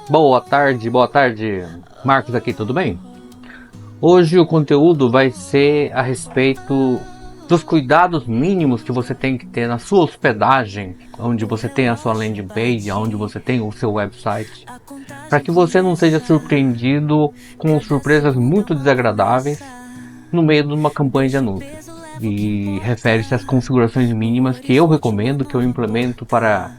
Boa tarde, boa tarde. Marcos aqui, tudo bem? Hoje o conteúdo vai ser a respeito dos cuidados mínimos que você tem que ter na sua hospedagem, onde você tem a sua landing page, onde você tem o seu website, para que você não seja surpreendido com surpresas muito desagradáveis no meio de uma campanha de anúncios. E refere-se às configurações mínimas que eu recomendo, que eu implemento para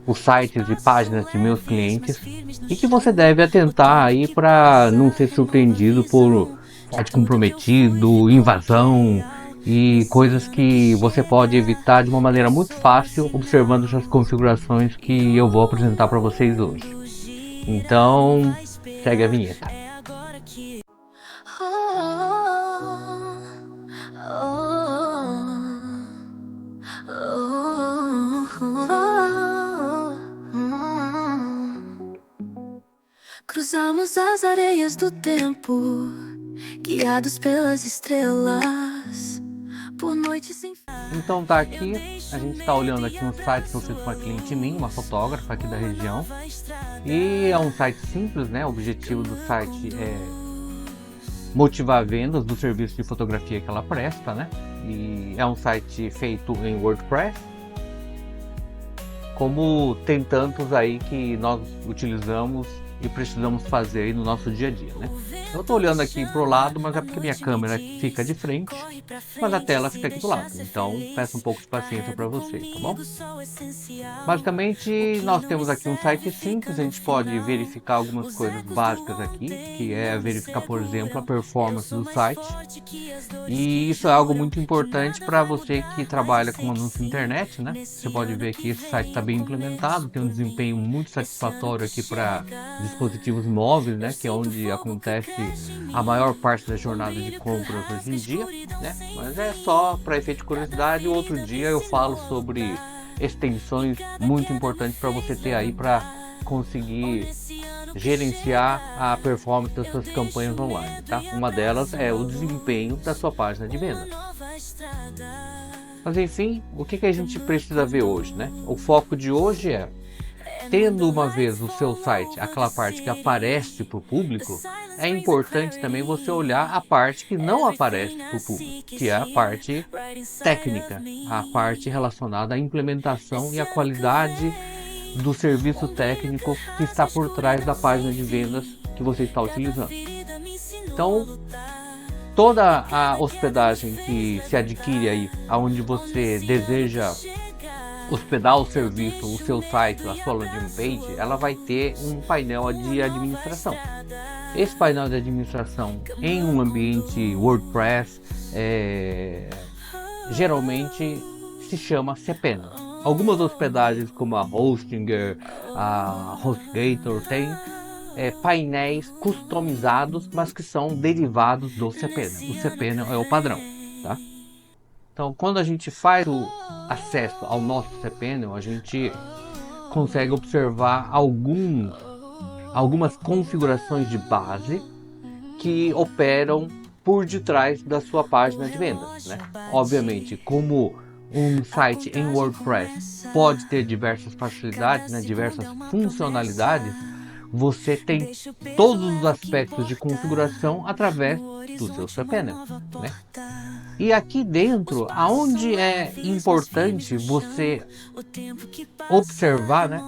os sites e páginas de meus clientes e que você deve atentar aí para não ser surpreendido por site comprometido, invasão e coisas que você pode evitar de uma maneira muito fácil observando essas configurações que eu vou apresentar para vocês hoje. Então, segue a vinheta. Cruzamos as areias do tempo, guiados pelas estrelas, por noites sem fim. Então tá aqui, a gente está olhando aqui um site que eu fiz com uma cliente minha, uma fotógrafa aqui da região. E é um site simples, né? O objetivo do site é motivar vendas do serviço de fotografia que ela presta, né? E é um site feito em WordPress, como tem tantos aí que nós utilizamos e precisamos fazer aí no nosso dia a dia, né? Eu tô olhando aqui pro lado, mas é porque minha câmera fica de frente, mas a tela fica aqui do lado. Então, peço um pouco de paciência para vocês, tá bom? Basicamente, nós temos aqui um site simples, a gente pode verificar algumas coisas básicas aqui, que é verificar, por exemplo, a performance do site. E isso é algo muito importante para você que trabalha com anúncio na internet, né? Você pode ver que esse site está bem implementado, tem um desempenho muito satisfatório aqui para dispositivos móveis, né? Que é onde acontece a maior parte da jornada de compras hoje em dia, né? Mas é só para efeito de curiosidade. Outro dia eu falo sobre extensões muito importantes para você ter aí para conseguir gerenciar a performance das suas campanhas online, tá? Uma delas é o desempenho da sua página de venda. Mas enfim, o que a gente precisa ver hoje, né? O foco de hoje é, tendo uma vez o seu site, aquela parte que aparece para o público, é importante também você olhar a parte que não aparece para o público, que é a parte técnica, a parte relacionada à implementação e à qualidade do serviço técnico que está por trás da página de vendas que você está utilizando. Então, toda a hospedagem que se adquire aí, aonde você deseja hospedar o serviço, o seu site, a sua landing page, ela vai ter um painel de administração. Esse painel de administração em um ambiente WordPress geralmente se chama cPanel. Algumas hospedagens como a Hostinger, a HostGator tem painéis customizados, mas que são derivados do cPanel. O cPanel é o padrão, tá? Então, quando a gente faz o acesso ao nosso cPanel, a gente consegue observar algumas configurações de base que operam por detrás da sua página de vendas, né? Obviamente, como um site em WordPress pode ter diversas facilidades, né, diversas funcionalidades, você tem todos os aspectos de configuração através do seu cPanel, né? E aqui dentro, aonde é importante você observar, né,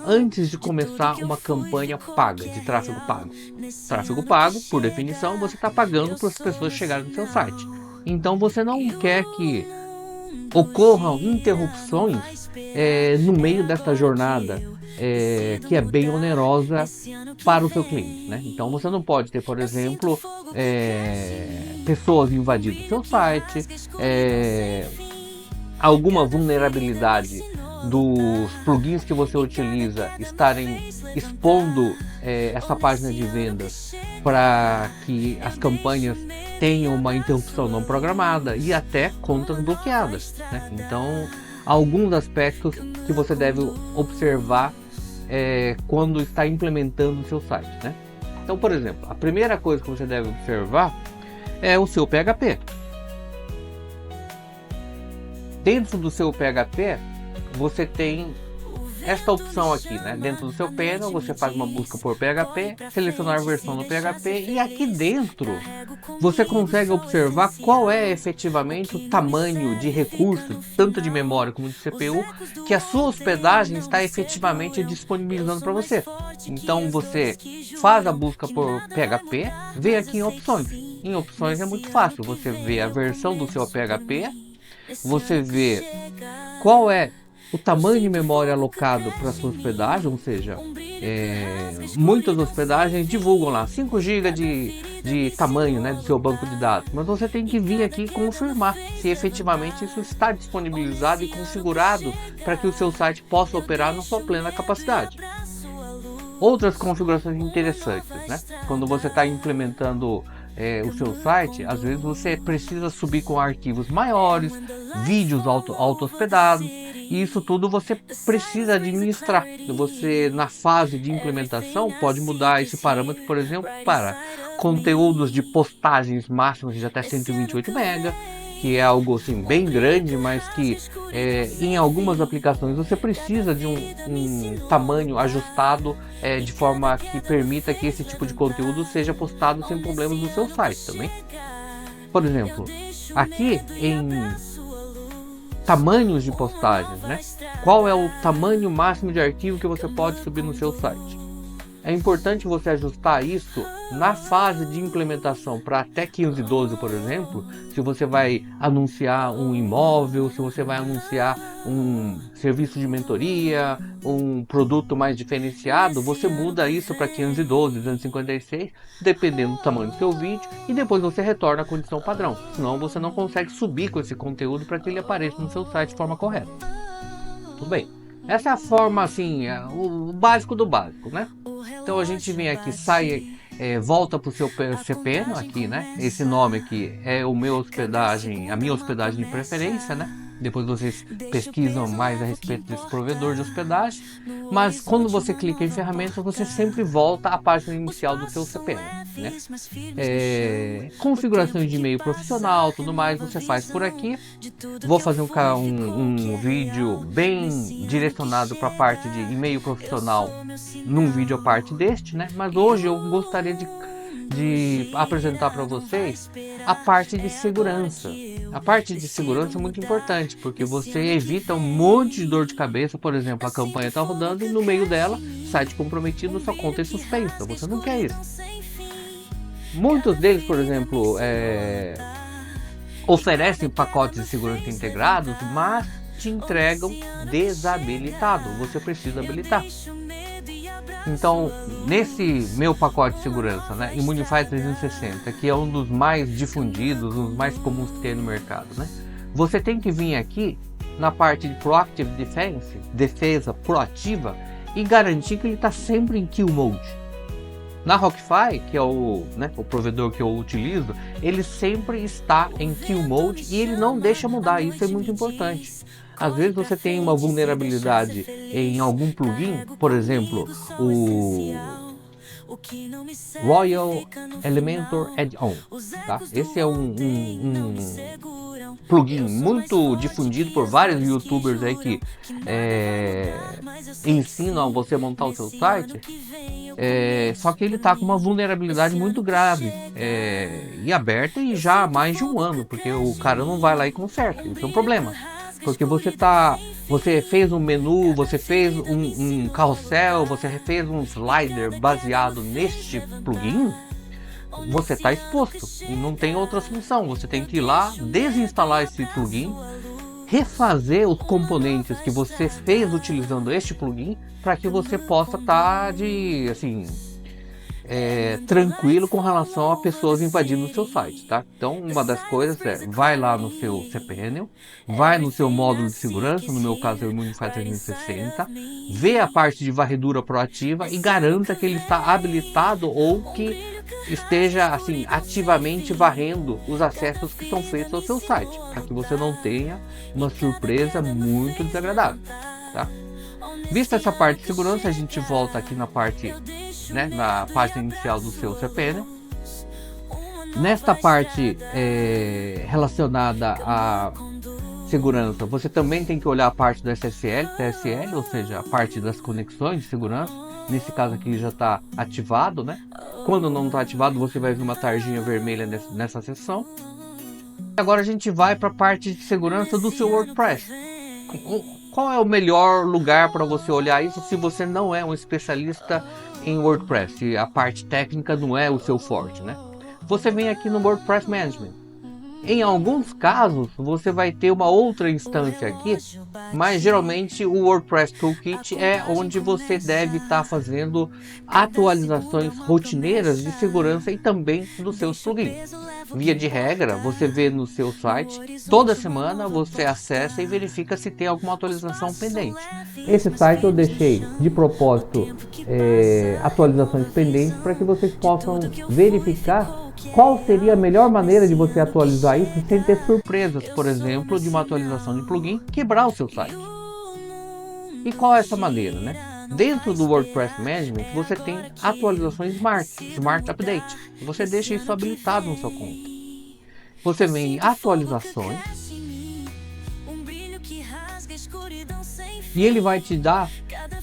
antes de começar uma campanha paga, de tráfego pago. Tráfego pago, por definição, você está pagando para as pessoas chegarem no seu site. Então você não quer que ocorram interrupções no meio desta jornada, que é bem onerosa para o seu cliente, né? Então você não pode ter, por exemplo, pessoas invadindo o seu site, alguma vulnerabilidade dos plugins que você utiliza estarem expondo essa página de vendas para que as campanhas tenham uma interrupção não programada e até contas bloqueadas, né? Então, alguns aspectos que você deve observar quando está implementando o seu site, né? Então, por exemplo, a primeira coisa que você deve observar é o seu PHP. Dentro do seu PHP, você tem esta opção aqui, né? Dentro do seu panel, você faz uma busca por PHP, selecionar a versão do PHP e aqui dentro você consegue observar qual é efetivamente o tamanho de recursos, tanto de memória como de CPU, que a sua hospedagem está efetivamente disponibilizando para você. Então você faz a busca por PHP, vem aqui em opções. Em opções é muito fácil, você vê a versão do seu PHP, você vê qual é o tamanho de memória alocado para sua hospedagem, ou seja, muitas hospedagens divulgam lá 5 GB de tamanho, né, do seu banco de dados, mas você tem que vir aqui e confirmar se efetivamente isso está disponibilizado e configurado para que o seu site possa operar na sua plena capacidade. Outras configurações interessantes, né? Quando você está implementando o seu site, às vezes você precisa subir com arquivos maiores, vídeos auto-hospedados, e isso tudo você precisa administrar. Você, na fase de implementação, pode mudar esse parâmetro, por exemplo, para conteúdos de postagens máximas de até 128 MB, que é algo assim bem grande, mas que em algumas aplicações você precisa de um tamanho ajustado de forma que permita que esse tipo de conteúdo seja postado sem problemas no seu site também. Por exemplo, aqui em tamanhos de postagens, né? Qual é o tamanho máximo de arquivo que você pode subir no seu site? É importante você ajustar isso na fase de implementação para até 512, por exemplo. Se você vai anunciar um imóvel, se você vai anunciar um serviço de mentoria, um produto mais diferenciado, você muda isso para 512, 256, dependendo do tamanho do seu vídeo, e depois você retorna à condição padrão. Senão você não consegue subir com esse conteúdo para que ele apareça no seu site de forma correta. Tudo bem. Essa é a forma, assim, o básico do básico, né? Então a gente vem aqui, volta para o seu CPN aqui, né? Esse nome aqui é a minha hospedagem de preferência, né? Depois vocês pesquisam mais a respeito desse provedor de hospedagem. Mas quando você clica em ferramentas, você sempre volta à página inicial do seu CPN, né? Configuração de e-mail profissional, tudo mais, você faz por aqui. Vou fazer um vídeo bem direcionado para a parte de e-mail profissional num vídeo à parte deste, né? Mas hoje eu gostaria de apresentar para vocês a parte de segurança. A parte de segurança é muito importante, porque você evita um monte de dor de cabeça. Por exemplo, a campanha está rodando e no meio dela, site comprometido, sua conta é suspensa. Você não quer isso. Muitos deles, por exemplo, oferecem pacotes de segurança integrados, mas te entregam desabilitado. Você precisa habilitar. Então, nesse meu pacote de segurança, né, Immunify 360, que é um dos mais difundidos, um dos mais comuns que tem no mercado, né, você tem que vir aqui na parte de Proactive Defense, defesa proativa, e garantir que ele está sempre em Kill Mode. Na Rockify, que é o provedor que eu utilizo, ele sempre está em Kill Mode e ele não deixa mudar. Isso é muito importante. Às vezes você tem uma vulnerabilidade em algum plugin, por exemplo, o Royal Elementor Add-on, tá? Esse é um plugin muito difundido por vários youtubers aí que ensinam a você montar o seu site. Só que ele está com uma vulnerabilidade muito grave e aberta e já há mais de um ano, porque o cara não vai lá e conserta. Isso é um problema. Porque você fez um menu, você fez um carrossel, você fez um slider baseado neste plugin, você está exposto e não tem outra solução. Você tem que ir lá, desinstalar esse plugin, refazer os componentes que você fez utilizando este plugin para que você possa estar tranquilo com relação a pessoas invadindo o seu site, tá? Então, uma das coisas vai lá no seu cPanel, vai no seu módulo de segurança, no meu caso é o Immunify 360, vê a parte de varredura proativa e garanta que ele está habilitado ou que esteja ativamente varrendo os acessos que são feitos ao seu site, para que você não tenha uma surpresa muito desagradável, tá? Vista essa parte de segurança, a gente volta aqui na parte, na página inicial do seu cPanel. Nesta parte relacionada a segurança, você também tem que olhar a parte do SSL, TSL, ou seja, a parte das conexões de segurança. Nesse caso aqui já está ativado, né? Quando não está ativado, você vai ver uma tarjinha vermelha nessa seção. Agora a gente vai para a parte de segurança do seu WordPress. Qual é o melhor lugar para você olhar isso se você não é um especialista em WordPress, se a parte técnica não é o seu forte, né? Você vem aqui no WordPress Management. Em alguns casos você vai ter uma outra instância aqui, mas geralmente o WordPress Toolkit é onde você deve estar fazendo atualizações rotineiras de segurança e também dos seus plugins. Via de regra, você vê no seu site, toda semana você acessa e verifica se tem alguma atualização pendente. Esse site eu deixei de propósito atualizações pendentes para que vocês possam verificar qual seria a melhor maneira de você atualizar isso sem ter surpresas, por exemplo, de uma atualização de plugin quebrar o seu site. E qual é essa maneira, né? Dentro do WordPress Management você tem atualizações Smart Update. Você deixa isso habilitado na sua conta. Você vem em atualizações e ele vai te dar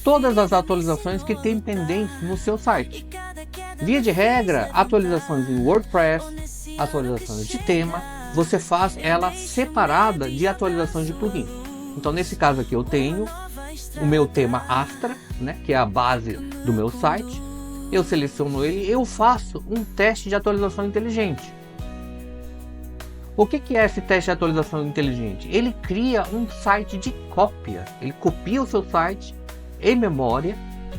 todas as atualizações que tem pendentes no seu site. Via de regra, atualizações em WordPress, atualizações de tema, você faz ela separada de atualizações de plugin. Então nesse caso aqui eu tenho o meu tema Astra, né, que é a base do meu site. Eu seleciono ele, eu faço um teste de atualização inteligente. O que é esse teste de atualização inteligente? Ele cria um site de cópia, ele copia o seu site em memória,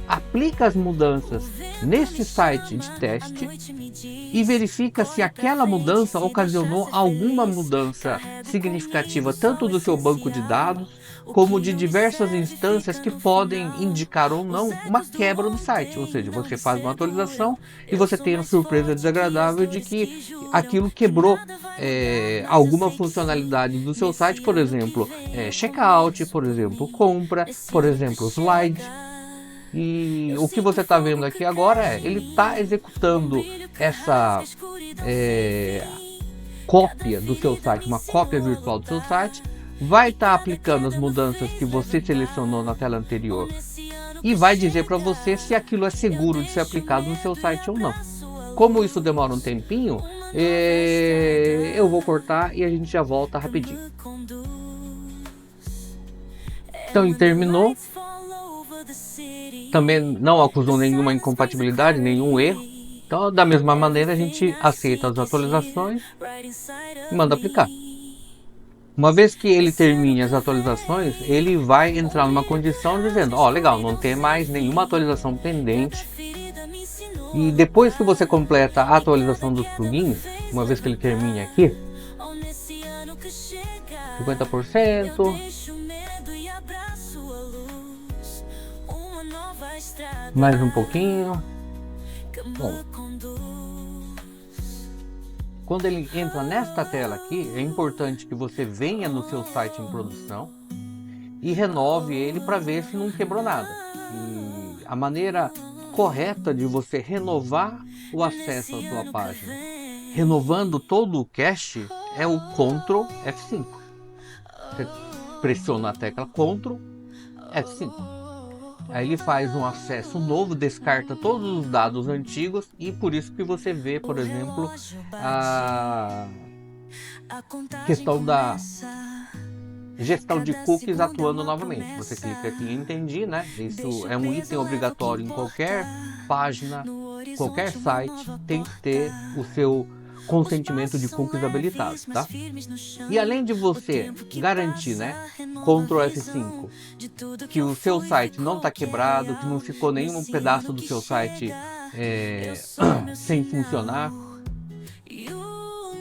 aplica as mudanças nesse site de teste e verifica se aquela mudança ocasionou alguma mudança significativa tanto do seu banco de dados como de diversas instâncias que podem indicar ou não uma quebra do site. Ou seja, você faz uma atualização e você tem a surpresa desagradável de que aquilo quebrou alguma funcionalidade do seu site, por exemplo, checkout, por exemplo, compra, por exemplo, slide. E o que você está vendo aqui agora ele está executando essa cópia do seu site, uma cópia virtual do seu site, vai estar aplicando as mudanças que você selecionou na tela anterior e vai dizer para você se aquilo é seguro de ser aplicado no seu site ou não. Como isso demora um tempinho, eu vou cortar e a gente já volta rapidinho. Então ele terminou. Também não acusou nenhuma incompatibilidade, nenhum erro. Então, da mesma maneira, a gente aceita as atualizações e manda aplicar. Uma vez que ele termine as atualizações, ele vai entrar numa condição dizendo: ó, legal, não tem mais nenhuma atualização pendente. E depois que você completa a atualização dos plugins, uma vez que ele termine aqui, 50%. Mais um pouquinho. Bom, quando ele entra nesta tela aqui, é importante que você venha no seu site em produção e renove ele para ver se não quebrou nada. E a maneira correta de você renovar o acesso à sua página, renovando todo o cache, é o Ctrl F5. Você pressiona a tecla Ctrl F5. Aí ele faz um acesso novo, descarta todos os dados antigos e por isso que você vê, por exemplo, a questão da gestão de cookies atuando novamente. Você clica aqui em Entendi, né? Isso é um item obrigatório em qualquer página, qualquer site, tem que ter o seu consentimento de cookies habilitado, tá? E além de você garantir, né, Ctrl F5, que o seu site não está quebrado, que não ficou nenhum pedaço do seu site sem funcionar,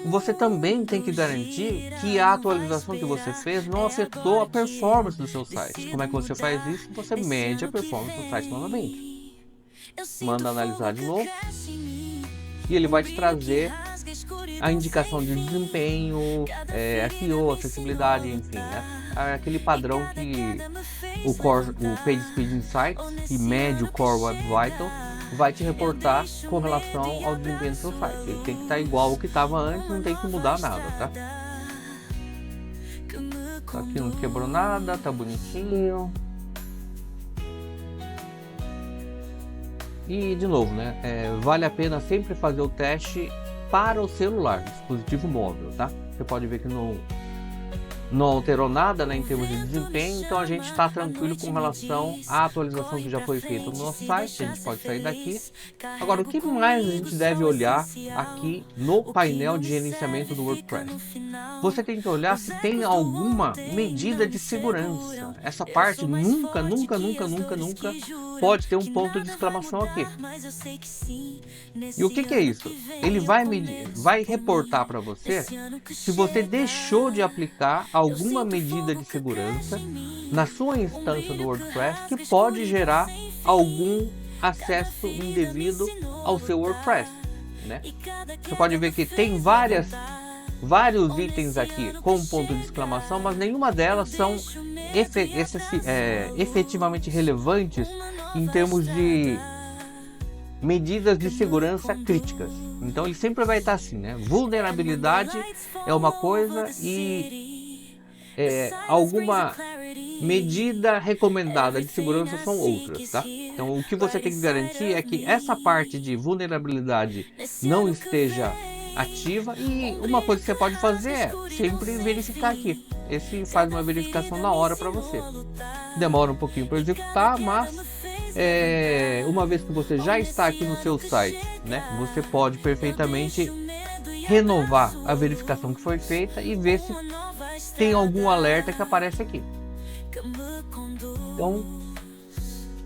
você também tem que garantir que a atualização que você fez não afetou a performance do seu site. Como é que você faz isso? Você mede a performance do site novamente. Manda analisar de novo e ele vai te trazer a indicação de desempenho, SEO, acessibilidade, enfim, né? Aquele padrão que o PageSpeed Insights, que mede o Core Web Vital, vai te reportar com relação ao desempenho do seu site. Ele tem que estar igual ao que estava antes, não tem que mudar nada, tá? Aqui não quebrou nada, tá bonitinho. E de novo, né? Vale a pena sempre fazer o teste para o celular, dispositivo móvel, tá? Você pode ver que não alterou nada, né, em termos de desempenho, então a gente está tranquilo com relação à atualização que já foi feita no nosso site. A gente pode sair daqui. Agora, o que mais a gente deve olhar aqui no painel de gerenciamento do WordPress? Você tem que olhar se tem alguma medida de segurança. Essa parte nunca pode ter um ponto de exclamação aqui. E o que é isso? Ele vai reportar para você se você deixou de aplicar alguma medida de segurança na sua instância do WordPress que pode gerar algum acesso indevido ao seu WordPress, né? Você pode ver que tem vários itens aqui com ponto de exclamação, mas nenhuma delas são efetivamente relevantes em termos de medidas de segurança críticas. Então ele sempre vai estar assim, né? Vulnerabilidade é uma coisa e alguma medida recomendada de segurança são outras, tá? Então o que você tem que garantir é que essa parte de vulnerabilidade não esteja ativa, e uma coisa que você pode fazer é sempre verificar aqui. Esse faz uma verificação na hora para você. Demora um pouquinho para executar, mas uma vez que você já está aqui no seu site, né, você pode perfeitamente renovar a verificação que foi feita e ver se tem algum alerta que aparece aqui. Então,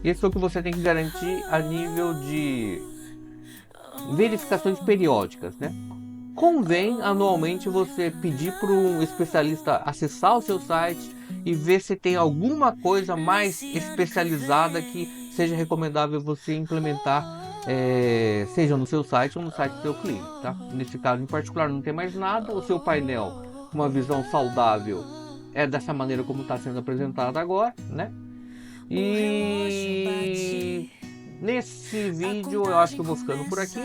isso é o que você tem que garantir a nível de verificações periódicas, né? Convém anualmente você pedir para um especialista acessar o seu site e ver se tem alguma coisa mais especializada que seja recomendável você implementar, seja no seu site ou no site do seu cliente, tá? Nesse caso em particular não tem mais nada. O seu painel, uma visão saudável, é dessa maneira como está sendo apresentado agora, né? E nesse vídeo eu acho que eu vou ficando por aqui.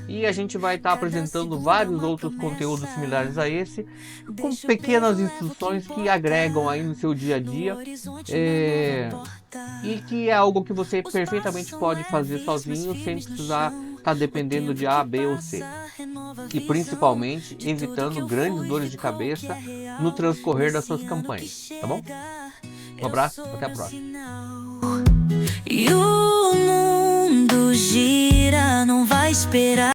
E a gente vai estar apresentando vários outros conteúdos similares a esse, com pequenas instruções que agregam aí no seu dia a dia, e que é algo que você perfeitamente pode fazer sozinho, sem precisar estar dependendo de A, B ou C. E principalmente evitando grandes dores de cabeça no transcorrer das suas campanhas, tá bom? Um abraço, até a próxima. E o mundo gira, não vai esperar.